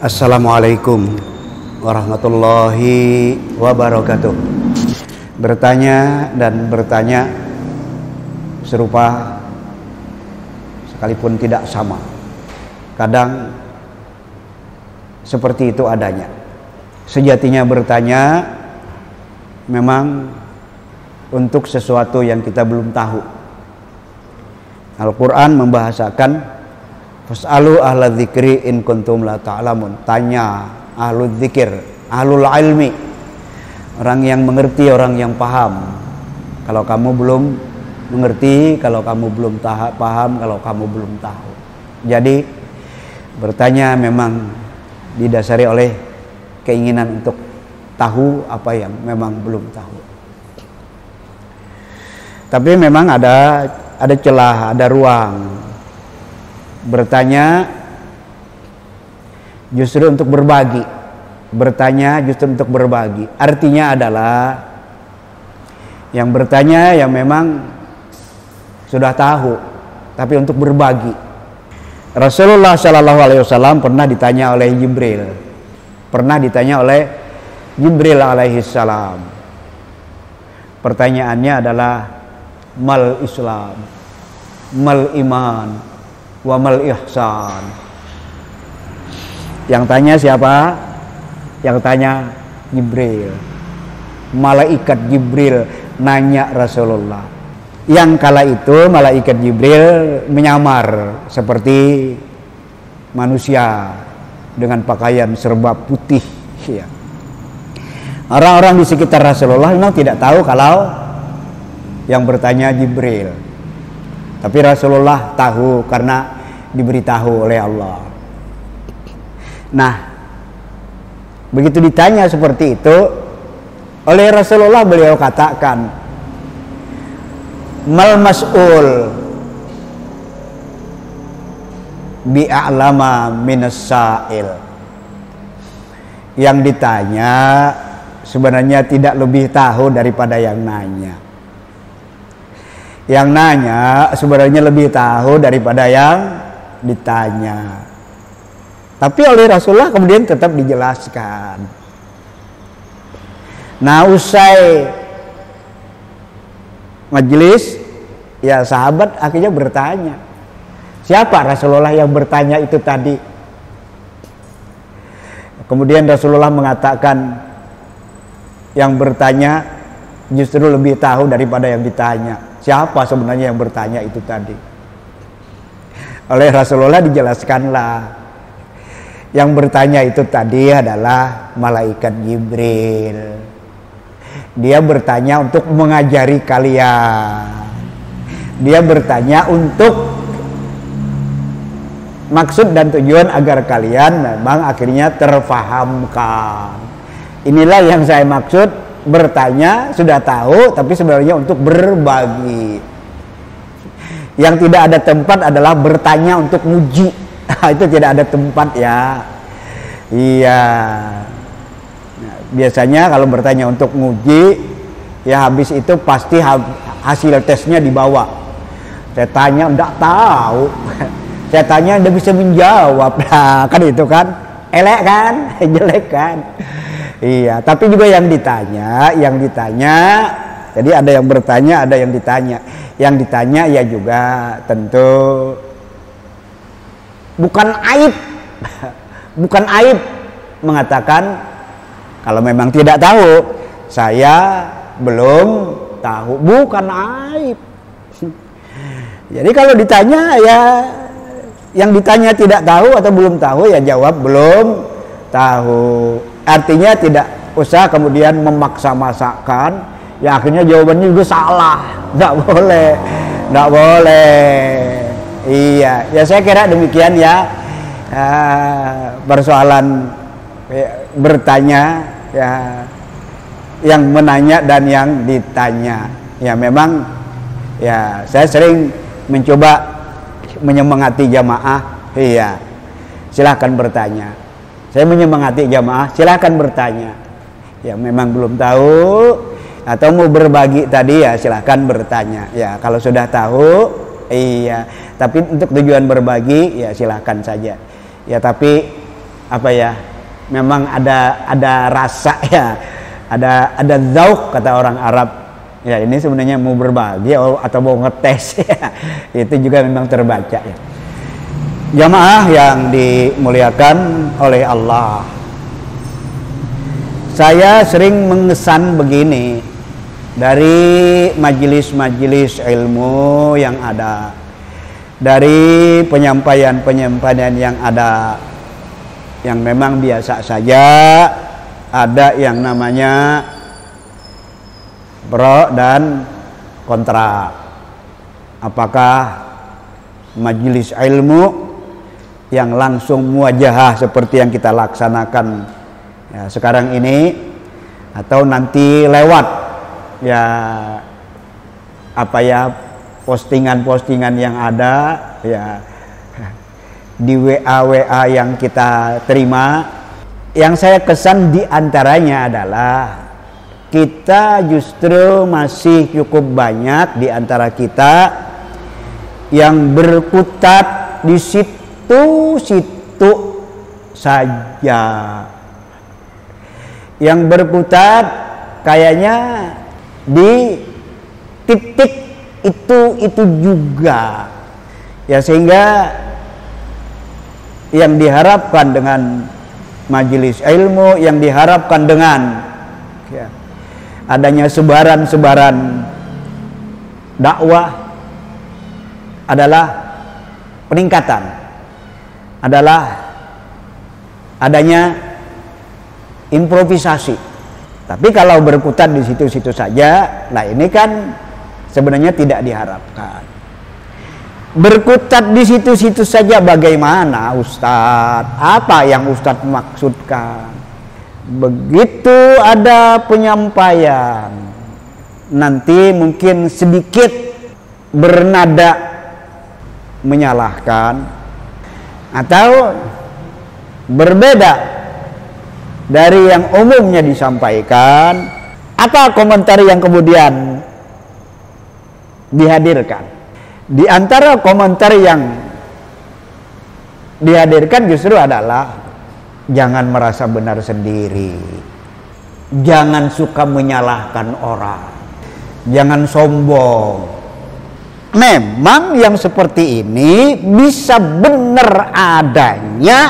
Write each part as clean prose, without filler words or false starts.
Assalamualaikum warahmatullahi wabarakatuh. Bertanya dan bertanya serupa sekalipun tidak sama. Kadang seperti itu adanya. Sejatinya bertanya memang untuk sesuatu yang kita belum tahu. Al-Quran membahasakan fas'alu ahla dzikri in kuntum la ta'lamun. Tanya ahlu dzikir, ahlul ilmi, orang yang mengerti, orang yang paham. Kalau kamu belum mengerti, kalau kamu belum paham, kalau kamu belum tahu. Jadi bertanya memang didasari oleh keinginan untuk tahu apa yang memang belum tahu. Tapi memang ada celah, ada ruang. Bertanya justru untuk berbagi. Bertanya justru untuk berbagi. Artinya adalah yang bertanya yang memang sudah tahu, tapi untuk berbagi. Rasulullah Shallallahu Alaihi Wasallam pernah ditanya oleh Jibril. Pernah ditanya oleh Jibril alaihi salam. Pertanyaannya adalah mal Islam, mal iman, wa mal ihsan. Yang tanya siapa? Yang tanya Jibril. Malaikat Jibril nanya Rasulullah. Yang kala itu malaikat Jibril menyamar seperti manusia dengan pakaian serba putih ya. Orang-orang di sekitar Rasulullah memang tidak tahu kalau yang bertanya Jibril. Tapi Rasulullah tahu karena diberitahu oleh Allah. Nah, begitu ditanya seperti itu oleh Rasulullah, beliau katakan, mal mas'ul bi'a'lama minas sa'il. Yang ditanya sebenarnya tidak lebih tahu daripada yang nanya. Yang nanya sebenarnya lebih tahu daripada yang ditanya. Tapi oleh Rasulullah kemudian tetap dijelaskan. Nah, usai majelis, ya sahabat akhirnya bertanya, siapa Rasulullah yang bertanya itu tadi? Kemudian Rasulullah mengatakan, yang bertanya justru lebih tahu daripada yang ditanya. Siapa sebenarnya yang bertanya itu tadi? Oleh Rasulullah dijelaskanlah, yang bertanya itu tadi adalah malaikat Jibril. Dia bertanya untuk mengajari kalian. Dia bertanya untuk maksud dan tujuan agar kalian memang akhirnya terfahamkan. Inilah yang saya maksud. Bertanya sudah tahu, tapi sebenarnya untuk berbagi. Yang tidak ada tempat adalah bertanya untuk muji. Itu tidak ada tempat ya. Iya. Nah, biasanya kalau bertanya untuk muji, ya habis itu pasti hasil tesnya dibawa. Saya tanya enggak tahu. Saya tanya enggak bisa menjawab. Nah, kan itu kan elek kan, jelek kan. Iya, tapi juga yang ditanya, jadi ada yang bertanya, ada yang ditanya. Yang ditanya ya juga tentu bukan aib, bukan aib mengatakan kalau memang tidak tahu, saya belum tahu, bukan aib. Jadi kalau ditanya ya, yang ditanya tidak tahu atau belum tahu ya jawab belum tahu. Artinya tidak usah kemudian memaksa-masakan, ya akhirnya jawabannya juga salah. Nggak boleh, nggak boleh. Iya, ya saya kira demikian ya. Persoalan bertanya ya, yang menanya dan yang ditanya. Ya memang ya saya sering mencoba menyemangati jamaah. Iya, silahkan bertanya. Saya menyemangati jamaah, silakan bertanya. Ya memang belum tahu atau mau berbagi tadi ya silakan bertanya. Ya kalau sudah tahu, iya. Tapi untuk tujuan berbagi ya silakan saja. Ya tapi apa ya, memang ada rasa ya, ada zauq kata orang Arab ya. Ini sebenarnya mau berbagi atau mau ngetes ya, itu juga memang terbaca ya. Jamaah yang dimuliakan oleh Allah, saya sering mengesan begini dari majelis-majelis ilmu yang ada, dari penyampaian-penyampaian yang ada, yang memang biasa saja, ada yang namanya pro dan kontra. Apakah majelis ilmu yang langsung muwajahah seperti yang kita laksanakan ya sekarang ini, atau nanti lewat ya apa ya, postingan-postingan yang ada ya di WA yang kita terima. Yang saya kesan diantaranya adalah kita justru masih cukup banyak di antara kita yang berkutat di situ saja, yang berkutat kayaknya di titik itu juga ya, sehingga yang diharapkan dengan majelis ilmu, yang diharapkan dengan ya, adanya sebaran-sebaran dakwah adalah peningkatan, adalah adanya improvisasi. Tapi kalau berkutat di situ-situ saja, nah ini kan sebenarnya tidak diharapkan. Berkutat di situ-situ saja bagaimana Ustadz? Apa yang Ustadz maksudkan? Begitu ada penyampaian, nanti mungkin sedikit bernada menyalahkan atau berbeda dari yang umumnya disampaikan, apa komentar yang kemudian dihadirkan? Di antara komentar yang dihadirkan justru adalah jangan merasa benar sendiri, jangan suka menyalahkan orang, jangan sombong. Memang yang seperti ini bisa benar adanya,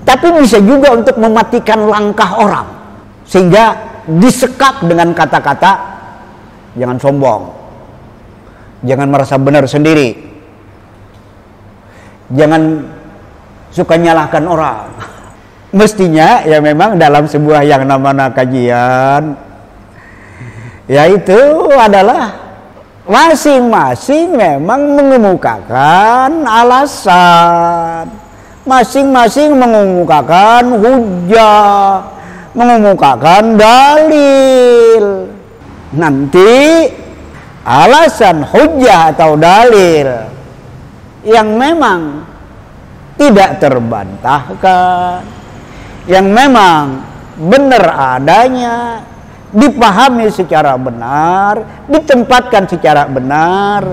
tapi bisa juga untuk mematikan langkah orang, sehingga disekap dengan kata-kata jangan sombong, jangan merasa benar sendiri, jangan suka nyalahkan orang. Mestinya ya memang dalam sebuah yang namanya kajian, yaitu adalah masing-masing memang mengemukakan alasan, masing-masing mengemukakan hujah, mengemukakan dalil. Nanti alasan, hujah atau dalil yang memang tidak terbantahkan, yang memang benar adanya, dipahami secara benar, ditempatkan secara benar,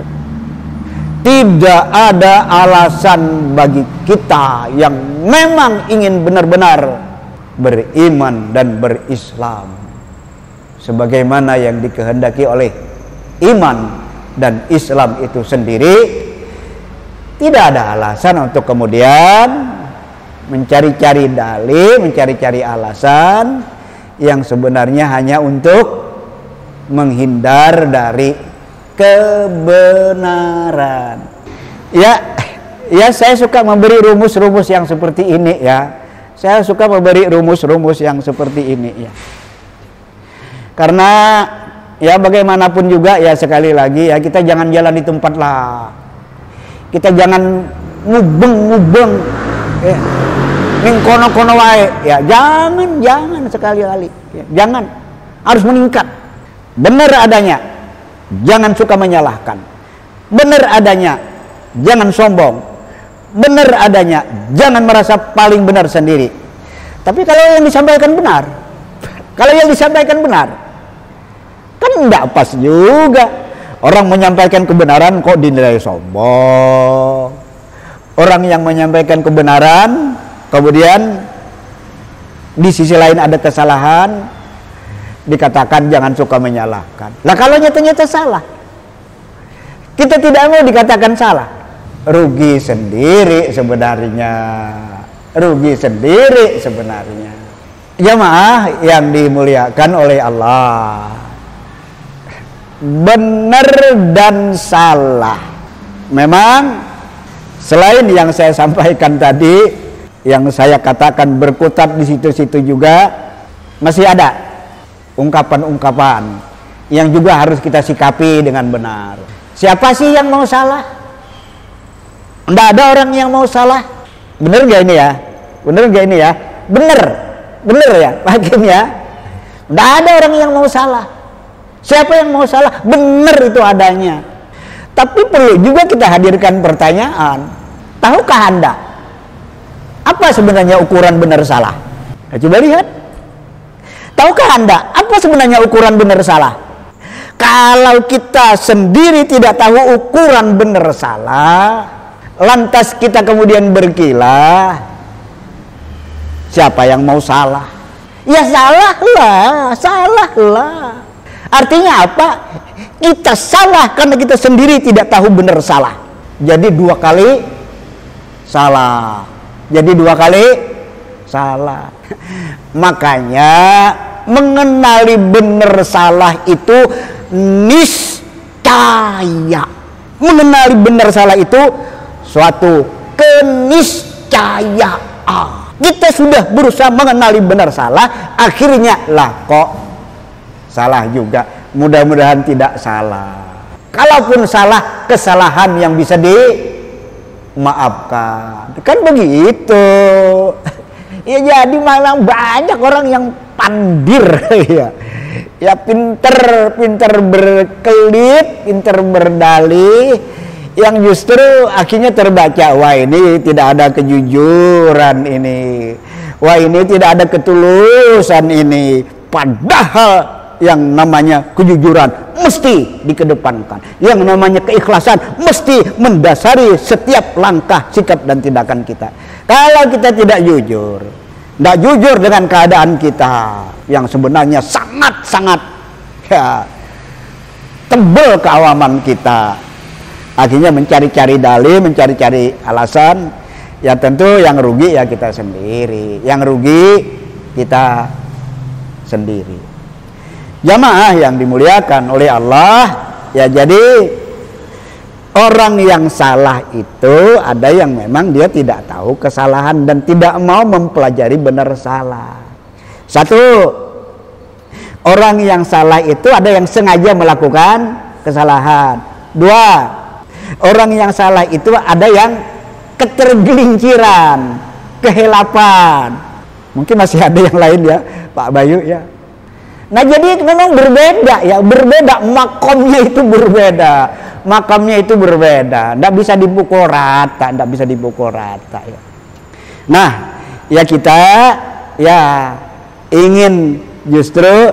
tidak ada alasan bagi kita yang memang ingin benar-benar beriman dan berislam sebagaimana yang dikehendaki oleh iman dan Islam itu sendiri. Tidak ada alasan untuk kemudian mencari-cari dalil, mencari-cari alasan yang sebenarnya hanya untuk menghindar dari kebenaran. Ya saya suka memberi rumus-rumus yang seperti ini ya. Saya suka memberi rumus-rumus yang seperti ini ya. Karena ya bagaimanapun juga ya, sekali lagi ya, kita jangan jalan di tempat lah. Kita jangan ngubeng-ngubeng ya. Ning kono-kono wae ya, jangan sekali-kali ya, jangan, harus meningkat. Benar adanya, jangan suka menyalahkan. Benar adanya, jangan sombong. Benar adanya, jangan merasa paling benar sendiri. Tapi kalau yang disampaikan benar, kan enggak pas juga. Orang menyampaikan kebenaran kok dinilai sombong. Orang yang menyampaikan kebenaran kemudian Di sisi lain ada kesalahan, dikatakan jangan suka menyalahkan. Lah kalau nyata-nyata salah, kita tidak mau dikatakan salah, rugi sendiri sebenarnya. Rugi sendiri sebenarnya. Jamaah yang dimuliakan oleh Allah, benar dan salah memang selain yang saya sampaikan tadi, yang saya katakan berkutat di situ-situ juga, masih ada ungkapan-ungkapan yang juga harus kita sikapi dengan benar. Siapa sih yang mau salah? Tidak ada orang yang mau salah. Bener gak ini ya? Bener gak ini ya? Bener ya Pak Hakim ya? Tidak ada orang yang mau salah. Siapa yang mau salah? Bener itu adanya. Tapi perlu juga kita hadirkan pertanyaan. Tahukah Anda apa sebenarnya ukuran benar salah? Nah, coba lihat. Tahukah Anda apa sebenarnya ukuran benar salah? Kalau kita sendiri tidak tahu ukuran benar salah, lantas kita kemudian berkilah, siapa yang mau salah? Ya salahlah. Artinya apa? Kita salah karena kita sendiri tidak tahu benar salah. Jadi dua kali salah. Makanya mengenali benar salah itu niscaya. Mengenali benar salah itu suatu keniscayaan. Kita sudah berusaha mengenali benar salah, akhirnya lah kok salah juga. Mudah-mudahan tidak salah. Kalaupun salah, kesalahan yang bisa dimaafkan. Kan begitu. Ya jadi malah banyak orang yang pandir ya. Ya pinter berkelit, pinter berdalih, yang justru akhirnya terbaca, wah ini tidak ada kejujuran ini, wah ini tidak ada ketulusan ini. Padahal yang namanya kejujuran mesti dikedepankan, yang namanya keikhlasan mesti mendasari setiap langkah, sikap dan tindakan kita. Kalau kita tidak jujur dengan keadaan kita yang sebenarnya sangat-sangat ya, tebal keawaman kita, akhirnya mencari-cari dalih, mencari-cari alasan, ya tentu yang rugi ya kita sendiri, Jamaah yang dimuliakan oleh Allah, ya jadi orang yang salah itu ada yang memang dia tidak tahu kesalahan dan tidak mau mempelajari benar salah. Satu, orang yang salah itu ada yang sengaja melakukan kesalahan. Dua, orang yang salah itu ada yang ketergelinciran, kehelapan. Mungkin masih ada yang lain ya, Pak Bayu ya. Nah jadi memang berbeda ya, makomnya itu berbeda, tidak bisa dipukul rata, ya. Nah, ya kita ya ingin justru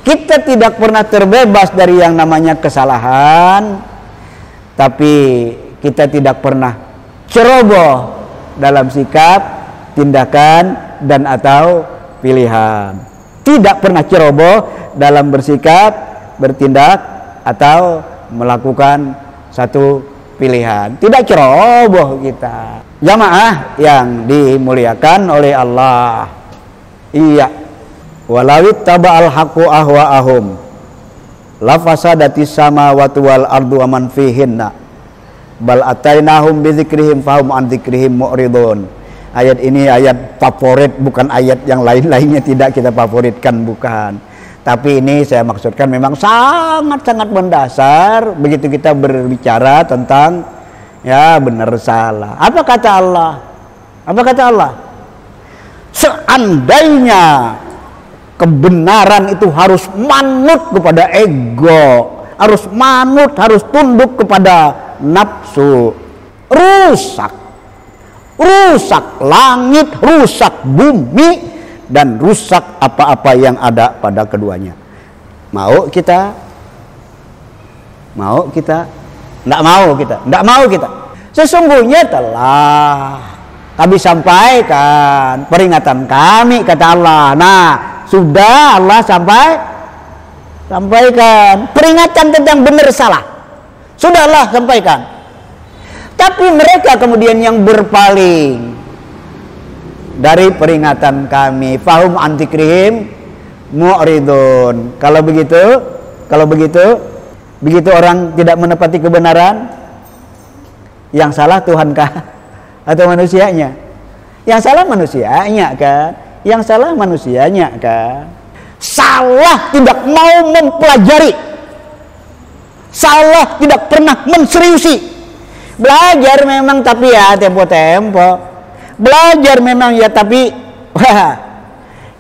kita tidak pernah terbebas dari yang namanya kesalahan, tapi kita tidak pernah ceroboh dalam sikap, tindakan dan atau pilihan. Tidak pernah ceroboh dalam bersikap, bertindak atau melakukan satu pilihan. Tidak ceroboh kita. Jamaah yang dimuliakan oleh Allah. Iya. Walawit taba'al haqqu ahwa'ahum la fasadatis samawati wal ardu wa man fihinna bal atainahum bi dzikrihim fahum an dzikrihim mu'ridun. Ayat ini ayat favorit, bukan ayat yang lain-lainnya tidak kita favoritkan, bukan. Tapi ini saya maksudkan memang sangat-sangat mendasar begitu kita berbicara tentang ya benar salah. Apa kata Allah? Seandainya kebenaran itu harus manut kepada ego, harus tunduk kepada nafsu, rusak langit, rusak bumi, dan rusak apa-apa yang ada pada keduanya. Mau kita? Tidak mau kita. Sesungguhnya telah kami sampaikan peringatan kami, kata Allah. Nah, sudah Allah sampaikan peringatan tentang benar salah. Sudah Allah sampaikan. Tapi mereka kemudian yang berpaling dari peringatan kami, fahum antikrihim mu'ridun. Kalau begitu orang tidak menepati kebenaran, yang salah Tuhankah atau manusianya? Yang salah manusianya kan? Yang salah manusianya kan? Salah tidak mau mempelajari, salah tidak pernah menseriusi. Belajar memang tapi ya tempo-tempo. Belajar memang ya tapi wah,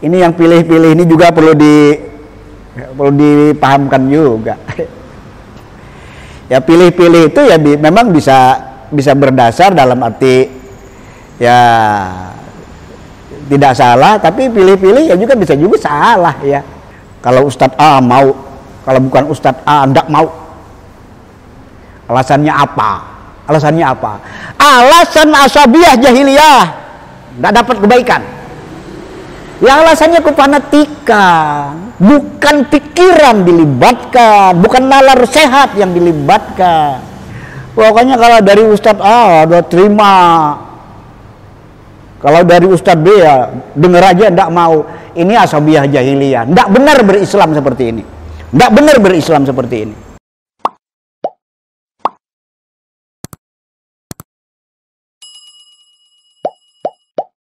ini yang pilih-pilih ini juga perlu dipahamkan juga. Ya pilih-pilih itu ya memang bisa berdasar dalam arti ya tidak salah, tapi pilih-pilih ya bisa juga salah ya. Kalau Ustadz A mau, kalau bukan Ustadz A tidak mau. Alasannya apa? Alasan asabiah jahiliyah, tidak dapat kebaikan. Ya alasannya kefanatikan, bukan pikiran dilibatkan, bukan nalar sehat yang dilibatkan. Pokoknya kalau dari Ustadz A udah terima, kalau dari Ustadz B ya denger aja tidak mau. Ini asabiah jahiliyah, tidak benar berislam seperti ini, tidak benar berislam seperti ini.